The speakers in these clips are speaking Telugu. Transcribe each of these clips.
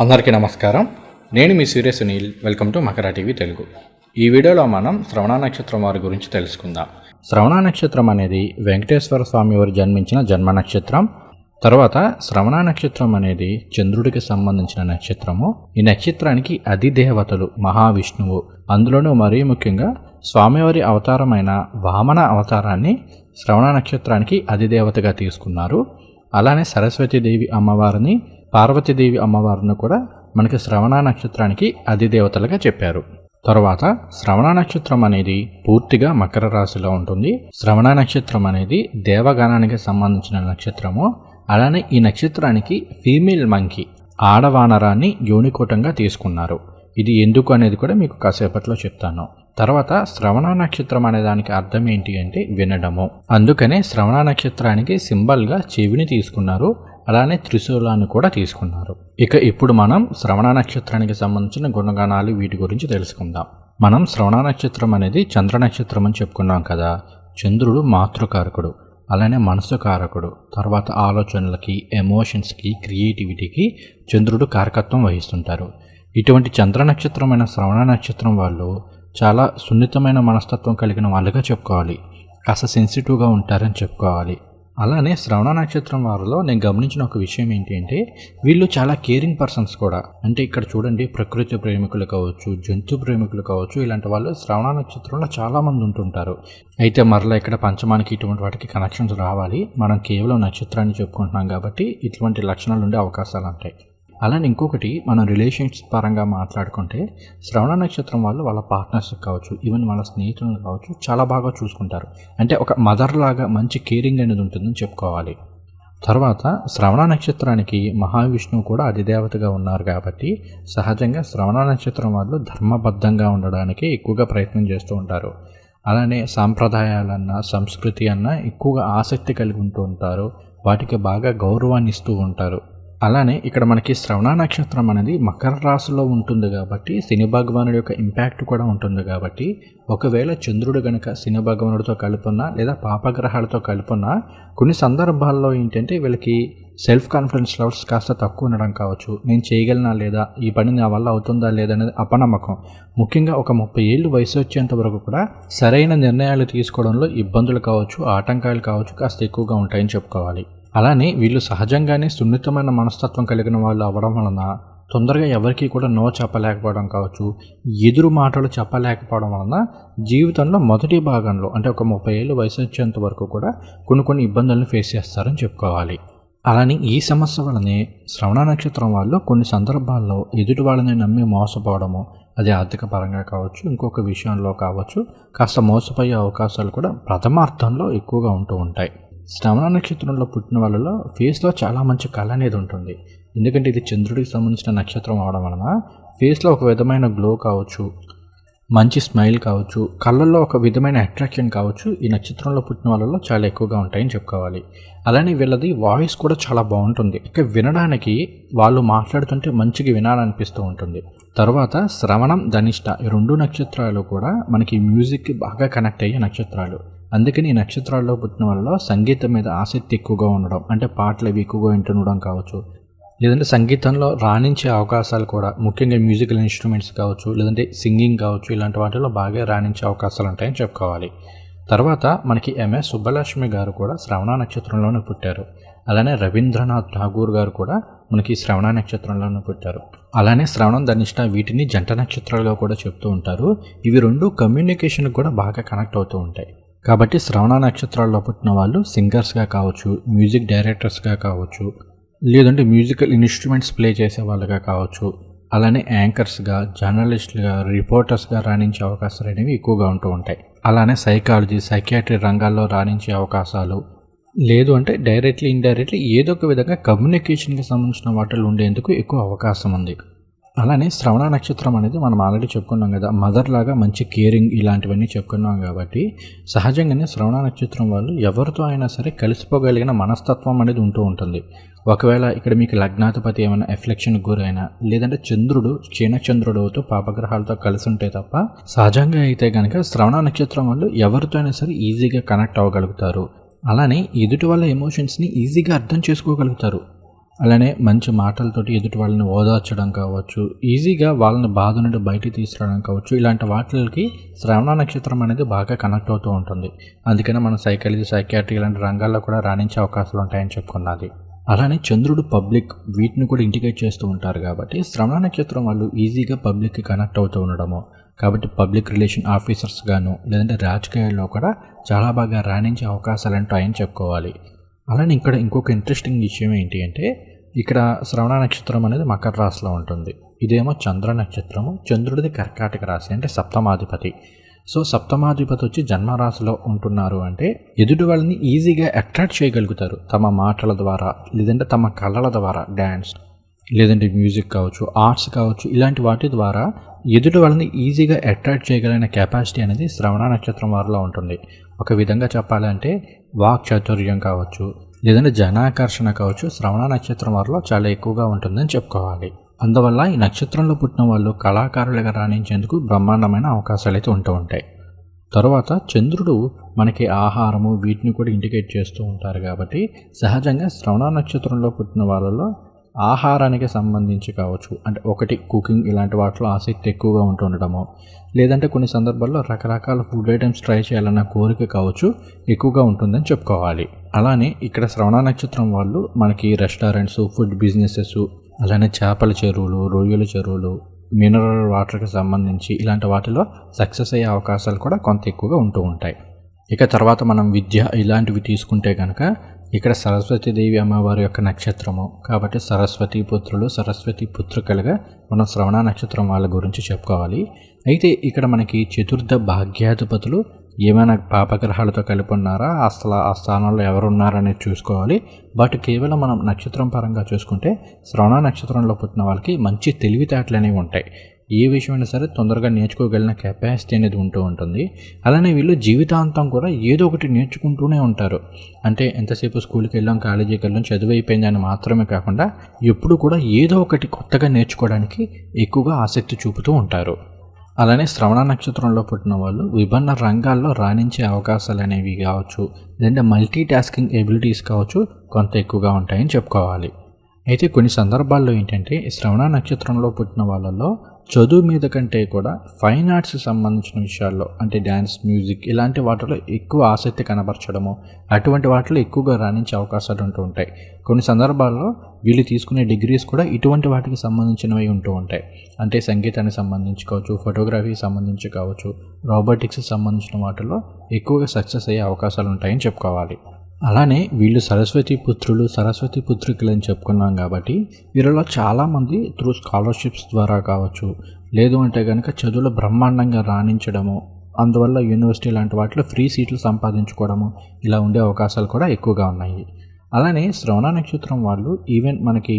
అందరికీ నమస్కారం. నేను మీ సూర్య Sunil. Welcome to Makar TV Telugu. ఈ వీడియోలో మనం శ్రవణ నక్షత్రం వారి గురించి తెలుసుకుందాం. శ్రవణ నక్షత్రం అనేది వెంకటేశ్వర స్వామి వారు జన్మించిన జన్మ నక్షత్రం. తర్వాత శ్రవణ నక్షత్రం అనేది చంద్రుడికి సంబంధించిన నక్షత్రము. ఈ నక్షత్రానికి అధిదేవతలు మహావిష్ణువు. అందులోనూ మరీ ముఖ్యంగా స్వామివారి అవతారమైన వామన అవతారాన్ని శ్రవణ నక్షత్రానికి అధిదేవతగా తీసుకున్నారు. అలానే సరస్వతీదేవి అమ్మవారిని, పార్వతీదేవి అమ్మవారిని కూడా మనకి శ్రవణ నక్షత్రానికి అధిదేవతలుగా చెప్పారు. తర్వాత శ్రవణ నక్షత్రం అనేది పూర్తిగా మకర రాశిలో ఉంటుంది. శ్రవణ నక్షత్రం అనేది దేవగణానికి సంబంధించిన నక్షత్రము. అలానే ఈ నక్షత్రానికి ఫీమేల్ మంకీ, ఆడవానరాన్ని యూనికోటంగా తీసుకున్నారు. ఇది ఎందుకు అనేది కూడా మీకు కాసేపట్లో చెప్తాను. తర్వాత శ్రవణ నక్షత్రం అనే దానికి అర్థం ఏంటి అంటే వినడము. అందుకనే శ్రవణ నక్షత్రానికి సింబల్గా చెవిని తీసుకున్నారు. అలానే త్రిశూలాన్ని కూడా తీసుకున్నారు. ఇక ఇప్పుడు మనం శ్రవణ నక్షత్రానికి సంబంధించిన గుణగణాలు వీటి గురించి తెలుసుకుందాం. మనం శ్రవణ నక్షత్రం అనేది చంద్ర నక్షత్రం అని చెప్పుకున్నాం కదా. చంద్రుడు మాతృకారకుడు, అలానే మనసు కారకుడు. తర్వాత ఆలోచనలకి, ఎమోషన్స్కి, క్రియేటివిటీకి చంద్రుడు కారకత్వం వహిస్తుంటారు. ఇటువంటి చంద్ర నక్షత్రమైన శ్రవణ నక్షత్రం వాళ్ళు చాలా సున్నితమైన మనస్తత్వం కలిగిన వాళ్ళుగా చెప్పుకోవాలి. కాస్త సెన్సిటివ్గా ఉంటారని చెప్పుకోవాలి. అలానే శ్రవణ నక్షత్రం వారిలో నేను గమనించిన ఒక విషయం ఏంటి అంటే వీళ్ళు చాలా కేరింగ్ పర్సన్స్ కూడా. అంటే ఇక్కడ చూడండి, ప్రకృతి ప్రేమికులు కావచ్చు, జంతు ప్రేమికులు కావచ్చు, ఇలాంటి వాళ్ళు శ్రవణ నక్షత్రంలో చాలామంది ఉంటుంటారు. అయితే మరలా ఇక్కడ పంచమానికి ఇటువంటి వాటికి కనెక్షన్స్ రావాలి. మనం కేవలం నక్షత్రాన్ని చెప్పుకుంటున్నాం కాబట్టి ఇటువంటి లక్షణాలు ఉండే అవకాశాలు ఉంటాయి. అలానే ఇంకొకటి, మనం రిలేషన్స్ పరంగా మాట్లాడుకుంటే శ్రవణ నక్షత్రం వాళ్ళు వాళ్ళ పార్ట్నర్స్ కావచ్చు, ఈవెన్ వాళ్ళ స్నేహితులు కావచ్చు చాలా బాగా చూసుకుంటారు. అంటే ఒక మదర్ లాగా మంచి కేరింగ్ అనేది ఉంటుందని చెప్పుకోవాలి. తర్వాత శ్రవణ నక్షత్రానికి మహావిష్ణువు కూడా అధిదేవతగా ఉన్నారు కాబట్టి సహజంగా శ్రవణ నక్షత్రం వాళ్ళు ధర్మబద్ధంగా ఉండడానికి ఎక్కువగా ప్రయత్నం చేస్తూ ఉంటారు. అలానే సాంప్రదాయాలన్నా, సంస్కృతి అన్నా ఎక్కువగా ఆసక్తి కలిగి ఉంటూ ఉంటారు. వాటికి బాగా గౌరవాన్ని ఇస్తూ ఉంటారు. అలానే ఇక్కడ మనకి శ్రవణ నక్షత్రం అనేది మకర రాశిలో ఉంటుంది కాబట్టి శని భగవానుడి యొక్క ఇంపాక్ట్ కూడా ఉంటుంది కాబట్టి ఒకవేళ చంద్రుడు గనక శని భగవానుడితో కలుపున్నా లేదా పాపగ్రహాలతో కలుపున్నా కొన్ని సందర్భాల్లో ఏంటంటే వీళ్ళకి సెల్ఫ్ కాన్ఫిడెన్స్ లెవెల్స్ కాస్త తక్కువ ఉండడం కావచ్చు. నేను చేయగలనా లేదా, ఈ పని నా వల్ల అవుతుందా లేదా అనేది అపనమ్మకం. ముఖ్యంగా ఒక 30 ఏళ్ళు వయసు వచ్చేంత వరకు కూడా సరైన నిర్ణయాలు తీసుకోవడంలో ఇబ్బందులు కావచ్చు, ఆటంకాలు కావచ్చు కాస్త ఎక్కువగా ఉంటాయని చెప్పుకోవాలి. అలానే వీళ్ళు సహజంగానే సున్నితమైన మనస్తత్వం కలిగిన వాళ్ళు అవ్వడం వలన తొందరగా ఎవరికి కూడా నో చెప్పలేకపోవడం కావచ్చు, ఎదురు మాటలు చెప్పలేకపోవడం వలన జీవితంలో మొదటి భాగంలో అంటే ఒక 30 ఏళ్ళు వయసు వచ్చేంత వరకు కూడా కొన్ని ఇబ్బందులను ఫేస్ చేస్తారని చెప్పుకోవాలి. అలానే ఈ సమస్య వలనే శ్రవణ నక్షత్రం వాళ్ళు కొన్ని సందర్భాల్లో ఎదుటి వాళ్ళని నమ్మి మోసపోవడము, అది ఆర్థిక పరంగా కావచ్చు, ఇంకొక విషయంలో కావచ్చు, కాస్త మోసపోయే అవకాశాలు కూడా ప్రథమార్థంలో ఎక్కువగా ఉంటూ ఉంటాయి. శ్రవణ నక్షత్రంలో పుట్టిన వాళ్ళలో ఫేస్లో చాలా మంచి కళ అనేది ఉంటుంది. ఎందుకంటే ఇది చంద్రుడికి సంబంధించిన నక్షత్రం అవడం వలన ఫేస్లో ఒక విధమైన గ్లో కావచ్చు, మంచి స్మైల్ కావచ్చు, కళ్ళల్లో ఒక విధమైన అట్రాక్షన్ కావచ్చు ఈ నక్షత్రంలో పుట్టిన వాళ్ళలో చాలా ఎక్కువగా ఉంటాయని చెప్పుకోవాలి. అలానే వీళ్ళది వాయిస్ కూడా చాలా బాగుంటుంది. ఇక వినడానికి వాళ్ళు మాట్లాడుతుంటే మంచిగా వినాలనిపిస్తూ ఉంటుంది. తర్వాత శ్రవణం, ధనిష్ట ఈ 2 నక్షత్రాలు కూడా మనకి మ్యూజిక్కి బాగా కనెక్ట్ అయ్యే నక్షత్రాలు. అందుకని ఈ నక్షత్రాల్లో పుట్టిన వాళ్ళలో సంగీతం మీద ఆసక్తి ఎక్కువగా ఉండడం, అంటే పాటలు అవి ఎక్కువగా వింటుండడం కావచ్చు, లేదంటే సంగీతంలో రాణించే అవకాశాలు కూడా, ముఖ్యంగా మ్యూజికల్ ఇన్స్ట్రుమెంట్స్ కావచ్చు, లేదంటే సింగింగ్ కావచ్చు, ఇలాంటి వాటిలో బాగా రాణించే అవకాశాలు ఉంటాయని చెప్పుకోవాలి. తర్వాత మనకి ఎంఎస్ సుబ్బలక్ష్మి గారు కూడా శ్రవణ నక్షత్రంలోనే పుట్టారు. అలానే రవీంద్రనాథ్ ఠాగూర్ గారు కూడా మనకి శ్రవణ నక్షత్రంలోనే పుట్టారు. అలానే శ్రవణం, ధనిష్ట వీటిని జంట నక్షత్రాలుగా కూడా చెప్తూ ఉంటారు. ఇవి 2 కమ్యూనికేషన్కి కూడా బాగా కనెక్ట్ అవుతూ ఉంటాయి. కాబట్టి శ్రవణ నక్షత్రాల్లో పుట్టిన వాళ్ళు సింగర్స్గా కావచ్చు, మ్యూజిక్ డైరెక్టర్స్గా కావచ్చు, లేదంటే మ్యూజికల్ ఇన్స్ట్రుమెంట్స్ ప్లే చేసే వాళ్ళుగా కావచ్చు, అలానే యాంకర్స్గా, జర్నలిస్టులుగా, రిపోర్టర్స్గా రాణించే అవకాశాలు అనేవి ఎక్కువగా ఉంటూ ఉంటాయి. అలానే సైకాలజీ, సైకియాట్రీ రంగాల్లో రాణించే అవకాశాలు, లేదు అంటే డైరెక్ట్లీ ఇండైరెక్ట్లీ ఏదో ఒక విధంగా కమ్యూనికేషన్కి సంబంధించిన వాటిలో ఉండేందుకు ఎక్కువ అవకాశం ఉంది. అలానే శ్రవణ నక్షత్రం అనేది మనం ఆల్రెడీ చెప్పుకున్నాం కదా, మదర్ లాగా మంచి కేరింగ్ ఇలాంటివన్నీ చెప్పుకున్నాం కాబట్టి సహజంగానే శ్రవణ నక్షత్రం వాళ్ళు ఎవరితో అయినా సరే కలిసిపోగలిగిన మనస్తత్వం అనేది ఉంటూ ఉంటుంది. ఒకవేళ ఇక్కడ మీకు లగ్నాధిపతి ఏమైనా ఎఫ్లెక్షన్కి గురైనా, లేదంటే చంద్రుడు క్షీణచంద్రుడు అవుతూ పాపగ్రహాలతో కలిసి ఉంటే తప్ప సహజంగా అయితే కనుక శ్రవణ నక్షత్రం వాళ్ళు ఎవరితో అయినా సరే ఈజీగా కనెక్ట్ అవ్వగలుగుతారు. అలానే ఎదుటి వాళ్ళ ఎమోషన్స్ని ఈజీగా అర్థం చేసుకోగలుగుతారు. అలానే మంచి మాటలతోటి ఎదుటి వాళ్ళని ఓదార్చడం కావచ్చు, ఈజీగా వాళ్ళని బాధ నుండి బయటికి తీసుకురావడం కావచ్చు, ఇలాంటి వాటికి శ్రవణ నక్షత్రం అనేది బాగా కనెక్ట్ అవుతూ ఉంటుంది. అందుకనే మనం సైకాలజీ, సైకియాట్రీ ఇలాంటి రంగాల్లో కూడా రాణించే అవకాశాలు ఉంటాయని చెప్పుకున్నది. అలానే చంద్రుడు, పబ్లిక్ వీటిని కూడా ఇండికేట్ చేస్తూ ఉంటారు కాబట్టి శ్రవణ నక్షత్రం వాళ్ళు ఈజీగా పబ్లిక్కి కనెక్ట్ అవుతూ ఉండడము, కాబట్టి పబ్లిక్ రిలేషన్ ఆఫీసర్స్ గాను లేదంటే రాజకీయాల్లో కూడా చాలా బాగా రాణించే అవకాశాలు ఉంటాయని చెప్పుకోవాలి. అలానే ఇక్కడ ఇంకొక ఇంట్రెస్టింగ్ విషయం ఏంటి అంటే, ఇక్కడ శ్రవణ నక్షత్రం అనేది మకర రాశిలో ఉంటుంది. ఇదేమో చంద్ర నక్షత్రము, చంద్రుడిది కర్కాటక రాశి అంటే సప్తమాధిపతి. సో సప్తమాధిపతి వచ్చి జన్మరాశిలో ఉంటున్నారు అంటే ఎదుటి వాళ్ళని ఈజీగా అట్రాక్ట్ చేయగలుగుతారు తమ మాటల ద్వారా, లేదంటే తమ కళల ద్వారా, డ్యాన్స్ లేదంటే మ్యూజిక్ కావచ్చు, ఆర్ట్స్ కావచ్చు, ఇలాంటి వాటి ద్వారా ఎదుటి వాళ్ళని ఈజీగా అట్రాక్ట్ చేయగలిగిన కెపాసిటీ అనేది శ్రవణ నక్షత్రం వారిలో ఉంటుంది. ఒక విధంగా చెప్పాలంటే వాక్ చాతుర్యం కావచ్చు, లేదంటే జనాకర్షణ కావచ్చు, శ్రవణ నక్షత్రం వారిలో చాలా ఎక్కువగా ఉంటుందని చెప్పుకోవాలి. అందువల్ల ఈ నక్షత్రంలో పుట్టిన వాళ్ళు కళాకారులుగా రాణించేందుకు బ్రహ్మాండమైన అవకాశాలు అయితే ఉంటూ ఉంటాయి. తర్వాత చంద్రుడు మనకి ఆహారము వీటిని కూడా ఇండికేట్ చేస్తూ ఉంటారు కాబట్టి సహజంగా శ్రవణ నక్షత్రంలో పుట్టిన వాళ్ళలో ఆహారానికి సంబంధించి కావచ్చు, అంటే ఒకటి కుకింగ్ ఇలాంటి వాటిలో ఆసక్తి ఎక్కువగా ఉంటుండడము, లేదంటే కొన్ని సందర్భాల్లో రకరకాల ఫుడ్ ఐటమ్స్ ట్రై చేయాలన్న కోరిక కావచ్చు ఎక్కువగా ఉంటుందని చెప్పుకోవాలి. అలానే ఇక్కడ శ్రవణ నక్షత్రం వాళ్ళు మనకి రెస్టారెంట్స్, ఫుడ్ బిజినెసెస్, అలానే చేపల చెరువులు, రొయ్యల చెరువులు, మినరల్ వాటర్కి సంబంధించి ఇలాంటి వాటిలో సక్సెస్ అయ్యే అవకాశాలు కూడా కొంత ఎక్కువగా ఉంటూ ఉంటాయి. ఇక తర్వాత మనం విద్య ఇలాంటివి తీసుకుంటే కనుక ఇక్కడ సరస్వతీదేవి అమ్మవారి యొక్క నక్షత్రము కాబట్టి సరస్వతీ పుత్రులు, సరస్వతీ పుత్రికలుగా మనం శ్రవణ నక్షత్రం వాళ్ళ గురించి చెప్పుకోవాలి. అయితే ఇక్కడ మనకి చతుర్థ భాగ్యాధిపతులు ఏమైనా పాపగ్రహాలతో కలిపి ఉన్నారా, అసలు ఆ స్థానంలో ఎవరున్నారనేది చూసుకోవాలి. బట్ కేవలం మనం నక్షత్రం పరంగా చూసుకుంటే శ్రవణ నక్షత్రంలో పుట్టిన వాళ్ళకి మంచి తెలివితేటలు అనేవి ఉంటాయి. ఏ విషయమైనా సరే తొందరగా నేర్చుకోగలిగిన కెపాసిటీ అనేది ఉంటూ ఉంటుంది. అలానే వీళ్ళు జీవితాంతం కూడా ఏదో ఒకటి నేర్చుకుంటూనే ఉంటారు. అంటే ఎంతసేపు స్కూల్కి వెళ్ళాం, కాలేజీకి వెళ్ళాం, చదువు అయిపోయిందని మాత్రమే కాకుండా ఎప్పుడు కూడా ఏదో ఒకటి కొత్తగా నేర్చుకోవడానికి ఎక్కువగా ఆసక్తి చూపుతూ ఉంటారు. అలానే శ్రవణ నక్షత్రంలో పుట్టిన వాళ్ళు విభిన్న రంగాల్లో రాణించే అవకాశాలు అనేవి కావచ్చు, లేదంటే మల్టీ టాస్కింగ్ ఎబిలిటీస్ కావచ్చు కొంత ఎక్కువగా ఉంటాయని చెప్పుకోవాలి. అయితే కొన్ని సందర్భాల్లో ఏంటంటే శ్రవణ నక్షత్రంలో పుట్టిన వాళ్ళలో చదువు మీద కంటే కూడా ఫైన్ ఆర్ట్స్కి సంబంధించిన విషయాల్లో అంటే డ్యాన్స్, మ్యూజిక్ ఇలాంటి వాటిలో ఎక్కువ ఆసక్తి కనబరచడము, అటువంటి వాటిలో ఎక్కువగా రాణించే అవకాశాలు ఉంటూ ఉంటాయి. కొన్ని సందర్భాల్లో వీళ్ళు తీసుకునే డిగ్రీస్ కూడా ఇటువంటి వాటికి సంబంధించినవి ఉంటూ ఉంటాయి. అంటే సంగీతానికి సంబంధించి కావచ్చు, ఫోటోగ్రఫీకి సంబంధించి కావచ్చు, రోబోటిక్స్కి సంబంధించిన వాటిలో ఎక్కువగా సక్సెస్ అయ్యే అవకాశాలు ఉంటాయని చెప్పుకోవాలి. అలానే వీళ్ళు సరస్వతీ పుత్రులు, సరస్వతీ పుత్రికలు అని చెప్పుకున్నాం కాబట్టి వీరిలో చాలామంది త్రూ స్కాలర్షిప్స్ ద్వారా కావచ్చు, లేదు అంటే కనుక చదువులో బ్రహ్మాండంగా రాణించడము, అందువల్ల యూనివర్సిటీ లాంటి వాటిలో ఫ్రీ సీట్లు సంపాదించుకోవడము ఇలా ఉండే అవకాశాలు కూడా ఎక్కువగా ఉన్నాయి. అలానే శ్రవణ నక్షత్రం వాళ్ళు ఈవెన్ మనకి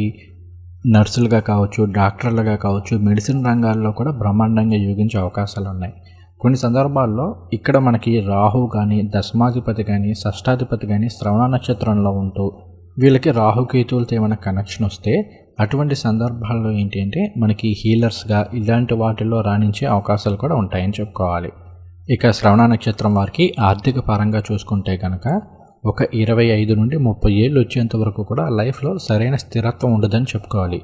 నర్సులుగా కావచ్చు, డాక్టర్లుగా కావచ్చు, మెడిసిన్ రంగాల్లో కూడా బ్రహ్మాండంగా యోగించే అవకాశాలు ఉన్నాయి. కొన్ని సందర్భాల్లో ఇక్కడ మనకి రాహు కానీ, దశమాధిపతి కానీ, షష్టాధిపతి కానీ శ్రవణ నక్షత్రంలో ఉంటూ వీళ్ళకి రాహుకేతువులతో ఏమైనా కనెక్షన్ వస్తే అటువంటి సందర్భాల్లో ఏంటి అంటే మనకి హీలర్స్గా ఇలాంటి వాటిల్లో రాణించే అవకాశాలు కూడా ఉంటాయని చెప్పుకోవాలి. ఇక శ్రవణ నక్షత్రం వారికి ఆర్థిక పరంగా చూసుకుంటే కనుక ఒక 25 నుండి 30 ఏళ్ళు వచ్చేంత వరకు కూడా లైఫ్లో సరైన స్థిరత్వం ఉండదని చెప్పుకోవాలి.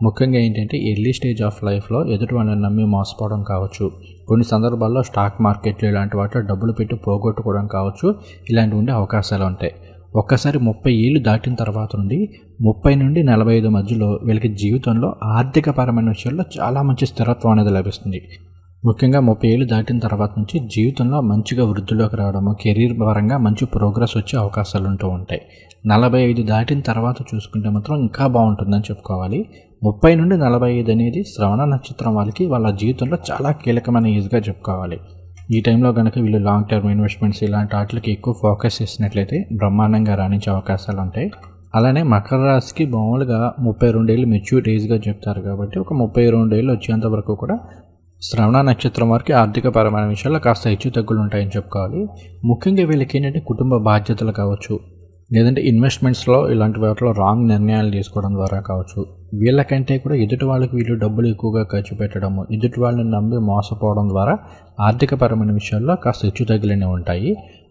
ముఖ్యంగా ఏంటంటే ఎర్లీ స్టేజ్ ఆఫ్ లైఫ్లో ఎదుటి వాళ్ళని నమ్మి మోసపోవడం కావచ్చు, కొన్ని సందర్భాల్లో స్టాక్ మార్కెట్లు ఇలాంటి వాటిలో డబ్బులు పెట్టి పోగొట్టుకోవడం కావచ్చు, ఇలాంటివి ఉండే అవకాశాలు ఉంటాయి. ఒక్కసారి 30 ఏళ్ళు దాటిన తర్వాత నుండి 30 నుండి 45 మధ్యలో వీళ్ళకి జీవితంలో ఆర్థికపరమైన విషయాల్లో చాలా మంచి స్థిరత్వం అనేది లభిస్తుంది. ముఖ్యంగా 30 ఏళ్ళు దాటిన తర్వాత నుంచి జీవితంలో మంచిగా వృద్ధిలోకి రావడము, కెరీర్ పరంగా మంచి ప్రోగ్రెస్ వచ్చే అవకాశాలు ఉంటూ ఉంటాయి. 45 దాటిన తర్వాత చూసుకుంటే మాత్రం ఇంకా బాగుంటుందని చెప్పుకోవాలి. 30 నుండి 45 అనేది శ్రవణ నక్షత్రం వాళ్ళకి వాళ్ళ జీవితంలో చాలా కీలకమైన ఏజ్గా చెప్పుకోవాలి. ఈ టైంలో కనుక వీళ్ళు లాంగ్ టర్మ్ ఇన్వెస్ట్మెంట్స్ ఇలాంటి వాటికి ఎక్కువ ఫోకస్ చేసినట్లయితే బ్రహ్మాండంగా రాణించే అవకాశాలు ఉంటాయి. అలానే మకర రాశికి మామూలుగా 32 ఏళ్ళు మెచ్యూర్ ఏజ్గా చెప్తారు కాబట్టి ఒక 32 ఏళ్ళు వచ్చేంత వరకు కూడా శ్రవణ నక్షత్రం వారికి ఆర్థికపరమైన విషయాల్లో కాస్త హెచ్చు తగ్గులు ఉంటాయని చెప్పుకోవాలి. ముఖ్యంగా వీళ్ళకి ఏంటంటే కుటుంబ బాధ్యతలు కావచ్చు, లేదంటే ఇన్వెస్ట్మెంట్స్లో ఇలాంటి వాటిలో రాంగ్ నిర్ణయాలు తీసుకోవడం ద్వారా కావచ్చు, వీళ్ళకంటే కూడా ఎదుటి వాళ్ళకి వీళ్ళు డబ్బులు ఎక్కువగా ఖర్చు పెట్టడము, ఎదుటి వాళ్ళని నమ్మి మోసపోవడం ద్వారా ఆర్థికపరమైన విషయాల్లో కాస్త హెచ్చు తగ్గులనే ఉంటాయి.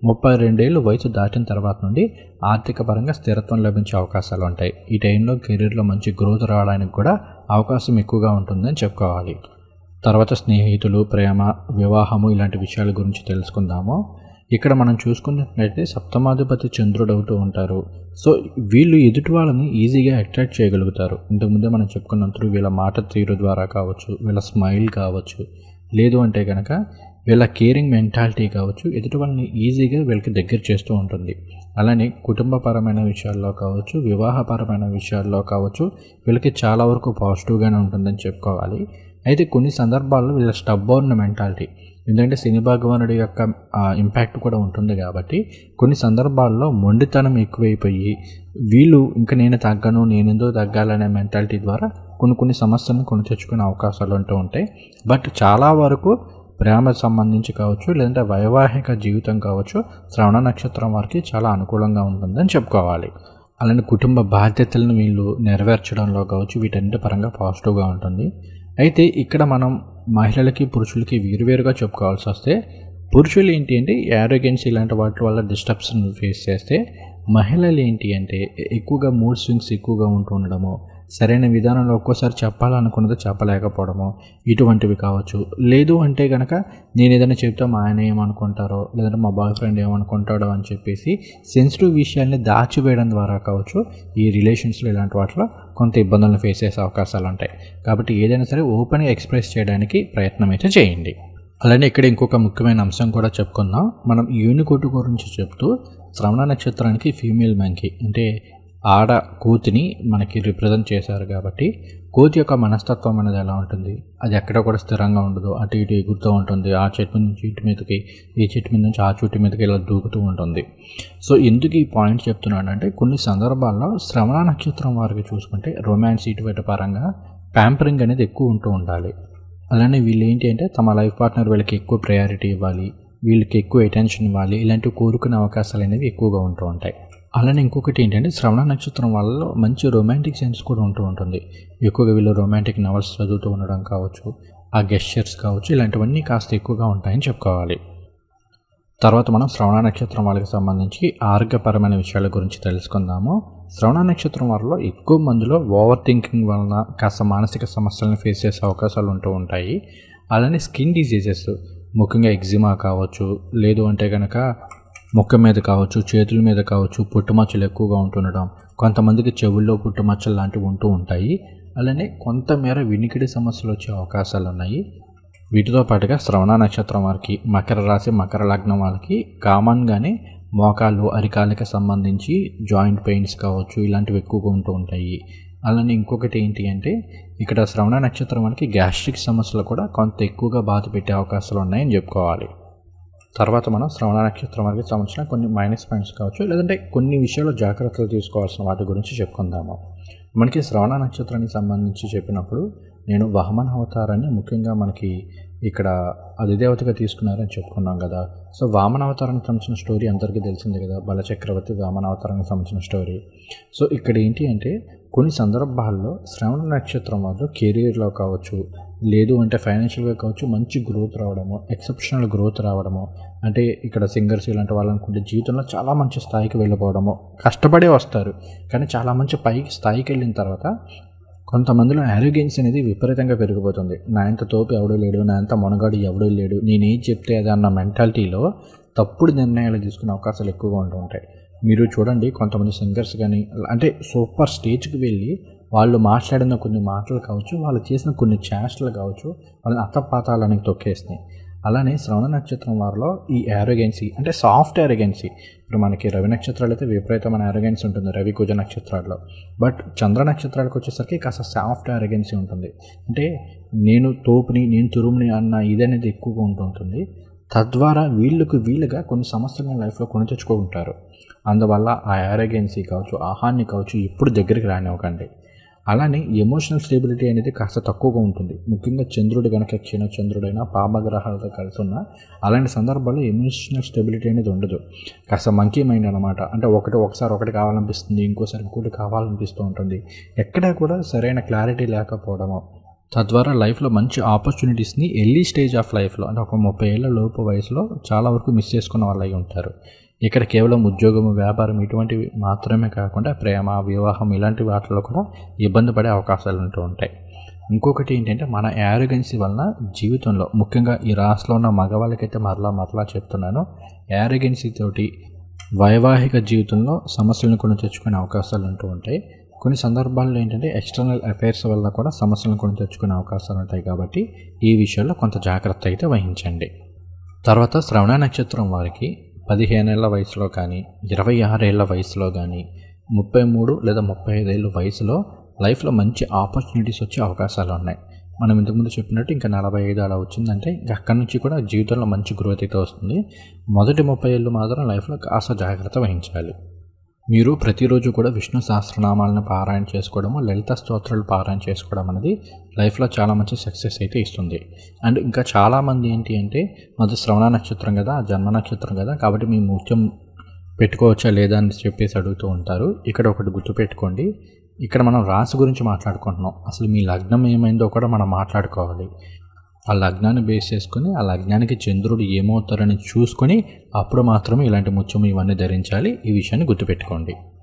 32 ఏళ్ళు వయసు దాటిన తర్వాత నుండి ఆర్థిక పరంగా స్థిరత్వం లభించే అవకాశాలు ఉంటాయి. ఈ టైంలో కెరీర్లో మంచి గ్రోత్ రావడానికి కూడా అవకాశం ఎక్కువగా ఉంటుందని చెప్పుకోవాలి. తర్వాత స్నేహితులు, ప్రేమ, వివాహము ఇలాంటి విషయాల గురించి తెలుసుకుందాము. ఇక్కడ మనం చూసుకున్నట్లయితే సప్తమాధిపతి చంద్రుడు అవుతూ ఉంటారు. సో వీళ్ళు ఎదుటి వాళ్ళని ఈజీగా అట్రాక్ట్ చేయగలుగుతారు. ఇంతకుముందే మనం చెప్పుకున్నట్టు వీళ్ళ మాట తీరు ద్వారా కావచ్చు, వీళ్ళ స్మైల్ కావచ్చు, లేదు అంటే కనుక వీళ్ళ కేరింగ్ మెంటాలిటీ కావచ్చు, ఎదుటి వాళ్ళని ఈజీగా వీళ్ళకి దగ్గర చేస్తూ ఉంటుంది. అలానే కుటుంబపరమైన విషయాల్లో కావచ్చు, వివాహపరమైన విషయాల్లో కావచ్చు వీళ్ళకి చాలా వరకు పాజిటివ్గానే ఉంటుందని చెప్పుకోవాలి. అయితే కొన్ని సందర్భాల్లో వీళ్ళ స్టబ్బోర్న్ మెంటాలిటీ, ఎందుకంటే శని భగవానుడి యొక్క ఇంపాక్ట్ కూడా ఉంటుంది కాబట్టి కొన్ని సందర్భాల్లో మొండితనం ఎక్కువైపోయి వీళ్ళు ఇంకా నేను తగ్గను, నేనెందుకు తగ్గాలనే మెంటాలిటీ ద్వారా కొన్ని సమస్యలను కొని తెచ్చుకునే అవకాశాలు ఉంటూ ఉంటాయి. బట్ చాలా వరకు ప్రేమ సంబంధించి కావచ్చు, లేదంటే వైవాహిక జీవితం కావచ్చు శ్రవణ నక్షత్రం వారికి చాలా అనుకూలంగా ఉంటుందని చెప్పుకోవాలి. అలానే కుటుంబ బాధ్యతలను వీళ్ళు నెరవేర్చడంలో కావచ్చు వీటన్నిటి పరంగా పాజిటివ్గా ఉంటుంది. అయితే ఇక్కడ మనం మహిళలకి పురుషులకి వేరువేరుగా చెప్పుకోవాల్సి వస్తే, పురుషులు ఏంటి అంటే యారోగెన్స్ ఇలాంటి వాటి వల్ల డిస్టర్బ్స్ని ఫేస్ చేస్తే, మహిళలు ఏంటి అంటే ఎక్కువగా మూడ్ స్వింగ్స్ ఎక్కువగా ఉంటూ ఉండడము, సరైన విధానంలో ఒక్కోసారి చెప్పాలనుకున్నది చెప్పలేకపోవడము ఇటువంటివి కావచ్చు. లేదు అంటే కనుక నేను ఏదైనా చెప్తే మా ఆయన ఏమనుకుంటారో, లేదంటే మా బాయ్ ఫ్రెండ్ ఏమనుకుంటాడో అని చెప్పేసి సెన్సిటివ్ విషయాల్ని దాచివేయడం ద్వారా కావచ్చు ఈ రిలేషన్స్లో ఇలాంటి వాటిలో కొంత ఇబ్బందులను ఫేస్ చేసే అవకాశాలు ఉంటాయి. కాబట్టి ఏదైనా సరే ఓపెన్గా ఎక్స్ప్రెస్ చేయడానికి ప్రయత్నం అయితే చేయండి. అలానే ఇక్కడ ఇంకొక ముఖ్యమైన అంశం కూడా చెప్పుకుందాం. మనం యూనికోటి గురించి చెప్తూ శ్రవణ నక్షత్రానికి ఫీమేల్ మంకీ అంటే ఆడ కోతిని మనకి రిప్రజెంట్ చేశారు కాబట్టి కోతి యొక్క మనస్తత్వం అనేది ఎలా ఉంటుంది, అది ఎక్కడ కూడా స్థిరంగా ఉండదు, అటు ఇటు ఎగురుతూ ఉంటుంది. ఆ చెట్టు నుంచి ఇటు మీదకి, ఈ చెట్టు మీద నుంచి ఆ చెట్టు మీదకి ఇలా దూకుతూ ఉంటుంది. సో ఎందుకు ఈ పాయింట్ చెప్తున్నానంటే కొన్ని సందర్భాల్లో శ్రవణ నక్షత్రం వారికి చూసుకుంటే రొమాన్స్ ఇటువంటి పరంగా ప్యాంపరింగ్ అనేది ఎక్కువ ఉంటూ ఉండాలి. అలానే వీళ్ళు ఏంటి అంటే తమ లైఫ్ పార్ట్నర్ వీళ్ళకి ఎక్కువ ప్రయారిటీ ఇవ్వాలి, వీళ్ళకి ఎక్కువ అటెన్షన్ ఇవ్వాలి, ఇలాంటివి కోరుకునే అవకాశాలు అనేవి ఎక్కువగా ఉంటూ ఉంటాయి. అలానే ఇంకొకటి ఏంటంటే శ్రవణ నక్షత్రం వాళ్ళలో మంచి రొమాంటిక్ సెన్స్ కూడా ఉంటూ ఉంటుంది. ఎక్కువగా వీళ్ళు రొమాంటిక్ నవల్స్ చదువుతూ ఉండడం కావచ్చు, ఆ గెస్చర్స్ కావచ్చు, ఇలాంటివన్నీ కాస్త ఎక్కువగా ఉంటాయని చెప్పుకోవాలి. తర్వాత మనం శ్రవణ నక్షత్రం వాళ్ళకి సంబంధించి ఆరోగ్యపరమైన విషయాల గురించి తెలుసుకుందాము. శ్రవణ నక్షత్రం వాళ్ళలో ఎక్కువ మందిలో ఓవర్ థింకింగ్ వలన కాస్త మానసిక సమస్యలను ఫేస్ చేసే అవకాశాలు ఉంటూ ఉంటాయి. అలానే స్కిన్ డిసీజెస్, ముఖ్యంగా ఎగ్జిమా కావచ్చు, లేదు అంటే కనుక ముఖం మీద కావచ్చు, చేతుల మీద కావచ్చు పుట్టుమచ్చలు ఎక్కువగా ఉంటుండడం, కొంతమందికి చెవుల్లో పుట్టుమచ్చలు లాంటివి ఉంటూ ఉంటాయి. అలానే కొంతమేర వినికిడి సమస్యలు వచ్చే అవకాశాలు ఉన్నాయి. వీటితో పాటుగా శ్రవణ నక్షత్రం వారికి, మకర రాశి మకర లగ్నం వాళ్ళకి కామన్గానే మోకాళ్ళు, అరికాళ్ళకి సంబంధించి జాయింట్ పెయిన్స్ కావచ్చు ఇలాంటివి ఎక్కువగా ఉంటూ ఉంటాయి. అలానే ఇంకొకటి ఏంటి అంటే ఇక్కడ శ్రవణ నక్షత్రం వాళ్ళకి గ్యాస్ట్రిక్ సమస్యలు కూడా కొంత ఎక్కువగా బాధ పెట్టే అవకాశాలు ఉన్నాయని చెప్పుకోవాలి. తర్వాత మనం శ్రవణ నక్షత్రం వారికి సంబంధించిన కొన్ని మైనస్ పాయింట్స్ కావచ్చు, లేదంటే కొన్ని విషయాల్లో జాగ్రత్తలు తీసుకోవాల్సిన వాటి గురించి చెప్పుకుందాము. మనకి శ్రవణ నక్షత్రానికి సంబంధించి చెప్పినప్పుడు నేను వామన అవతారాన్ని ముఖ్యంగా మనకి ఇక్కడ అధిదేవతగా తీసుకున్నారని చెప్పుకున్నాం కదా. సో వామన అవతారానికి సంబంధించిన స్టోరీ అందరికీ తెలిసిందే కదా, బలచక్రవర్తి వామన అవతారానికి సంబంధించిన స్టోరీ. సో ఇక్కడ ఏంటి అంటే కొన్ని సందర్భాల్లో శ్రవణ నక్షత్రం వాళ్ళు కెరీర్లో కావచ్చు, లేదు అంటే ఫైనాన్షియల్గా కావచ్చు మంచి గ్రోత్ రావడము, ఎక్సెప్షనల్ గ్రోత్ రావడము, అంటే ఇక్కడ సింగర్స్ ఇలాంటి వాళ్ళు అనుకుంటే జీవితంలో చాలా మంచి స్థాయికి వెళ్ళిపోవడము, కష్టపడే వస్తారు కానీ చాలా మంచి పైకి స్థాయికి వెళ్ళిన తర్వాత కొంతమందిలో యారోగెన్స్ అనేది విపరీతంగా పెరిగిపోతుంది. నా ఎంత తోపు ఎవడూ లేడు, నా ఎంత మొనగాడు ఎవడూ లేడు, నేనేం చెప్తే అది అన్న మెంటాలిటీలో తప్పుడు నిర్ణయాలు తీసుకునే అవకాశాలు ఎక్కువగా ఉంటూ ఉంటాయి. మీరు చూడండి కొంతమంది సింగర్స్ కానీ అంటే సూపర్ స్టేజ్కి వెళ్ళి వాళ్ళు మాట్లాడిన కొన్ని మాటలు కావచ్చు, వాళ్ళు చేసిన కొన్ని చేష్టలు కావచ్చు వాళ్ళని అత్తపాతాలని తొక్కేస్తున్నాయి. అలానే శ్రవణ నక్షత్రం వారిలో ఈ యారోగెన్సీ అంటే సాఫ్ట్ యారోగెన్సీ, ఇప్పుడు మనకి రవి నక్షత్రాలు అయితే విపరీతమైన యారోగెన్సీ ఉంటుంది రవి కుజ నక్షత్రాల్లో, బట్ చంద్ర నక్షత్రాలకు వచ్చేసరికి కాస్త సాఫ్ట్ యారోగెన్సీ ఉంటుంది. అంటే నేను తోపుని, నేను తురుముని అన్న ఇది అనేది ఎక్కువగా ఉంటుంటుంది. తద్వారా వీళ్ళుగా కొన్ని సమస్యలను లైఫ్లో కొని తెచ్చుకుంటారు. అందువల్ల ఆ యారోగెన్సీ కావచ్చు, ఆహాన్ని కావచ్చు ఎప్పుడు దగ్గరికి రానివ్వకండి. అలానే ఎమోషనల్ స్టెబిలిటీ అనేది కాస్త తక్కువగా ఉంటుంది. ముఖ్యంగా చంద్రుడు కనుక క్షీణ చంద్రుడైనా పాపగ్రహాలతో కలిసి ఉన్న అలాంటి సందర్భాల్లో ఎమోషనల్ స్టెబిలిటీ అనేది ఉండదు. కాస్త మంకీ మైండ్ అనమాట. అంటే ఒకసారి ఒకటి కావాలనిపిస్తుంది, ఇంకోసారి ఇంకోటి కావాలనిపిస్తూ ఉంటుంది. ఎక్కడా కూడా సరైన క్లారిటీ లేకపోవడము, తద్వారా లైఫ్లో మంచి ఆపర్చునిటీస్ని ఎర్లీ స్టేజ్ ఆఫ్ లైఫ్లో అంటే ఒక 30 ఏళ్ల లోపు వయసులో చాలా వరకు మిస్ చేసుకున్న వాళ్ళు అయి ఉంటారు. ఇక్కడ కేవలం ఉద్యోగం, వ్యాపారం ఇటువంటివి మాత్రమే కాకుండా ప్రేమ, వివాహం ఇలాంటి వాటిలో కూడా ఇబ్బంది పడే అవకాశాలు ఉంటూ ఉంటాయి. ఇంకొకటి ఏంటంటే మన యారోగెన్సీ వలన జీవితంలో ముఖ్యంగా ఈ రాశిలో ఉన్న మగవాళ్ళకైతే మరలా చెప్తున్నాను, యారోగెన్సీ తోటి వైవాహిక జీవితంలో సమస్యలను కొని తెచ్చుకునే అవకాశాలు ఉంటూ ఉంటాయి. కొన్ని సందర్భాల్లో ఏంటంటే ఎక్స్టర్నల్ అఫైర్స్ వల్ల కూడా సమస్యలను కొని తెచ్చుకునే అవకాశాలు ఉంటాయి. కాబట్టి ఈ విషయంలో కొంత జాగ్రత్త అయితే వహించండి. తర్వాత శ్రవణ నక్షత్రం వారికి 15 ఏళ్ల వయసులో కానీ, 26 ఏళ్ల వయసులో కానీ, 33 లేదా 35 ఏళ్ళ వయసులో లైఫ్లో మంచి ఆపర్చునిటీస్ వచ్చే అవకాశాలు ఉన్నాయి. మనం ఇంతకుముందు చెప్పినట్టు ఇంకా 45 అలా వచ్చిందంటే ఇంకా అక్కడి నుంచి కూడా జీవితంలో మంచి గ్రోత్ అయితే వస్తుంది. మొదటి 30 ఏళ్ళు మాత్రం లైఫ్లో కాస్త జాగ్రత్త వహించాలి. మీరు ప్రతిరోజు కూడా విష్ణు సహస్రనామాలను పారాయణ చేసుకోవడము, లలిత స్తోత్రాలు పారాయణ చేసుకోవడం అనేది లైఫ్లో చాలా మంచి సక్సెస్ అయితే ఇస్తుంది. అండ్ ఇంకా చాలామంది ఏంటి అంటే మాది శ్రవణ నక్షత్రం కదా, జన్మ నక్షత్రం కదా, కాబట్టి మీ ముత్యం పెట్టుకోవచ్చా లేదా అని చెప్పేసి అడుగుతూ ఉంటారు. ఇక్కడ ఒకటి గుర్తుపెట్టుకోండి, ఇక్కడ మనం రాశి గురించి మాట్లాడుకుంటున్నాం. అసలు మీ లగ్నం ఏమైందో కూడా మనం మాట్లాడుకోవాలి. ఆ లగ్నాన్ని బేస్ చేసుకొని ఆ లగ్నానికి చంద్రుడు ఏమవుతారని చూసుకొని అప్పుడు మాత్రమే ఇలాంటి ముత్యం ఇవన్నీ ధరించాలి. ఈ విషయాన్ని గుర్తుపెట్టుకోండి.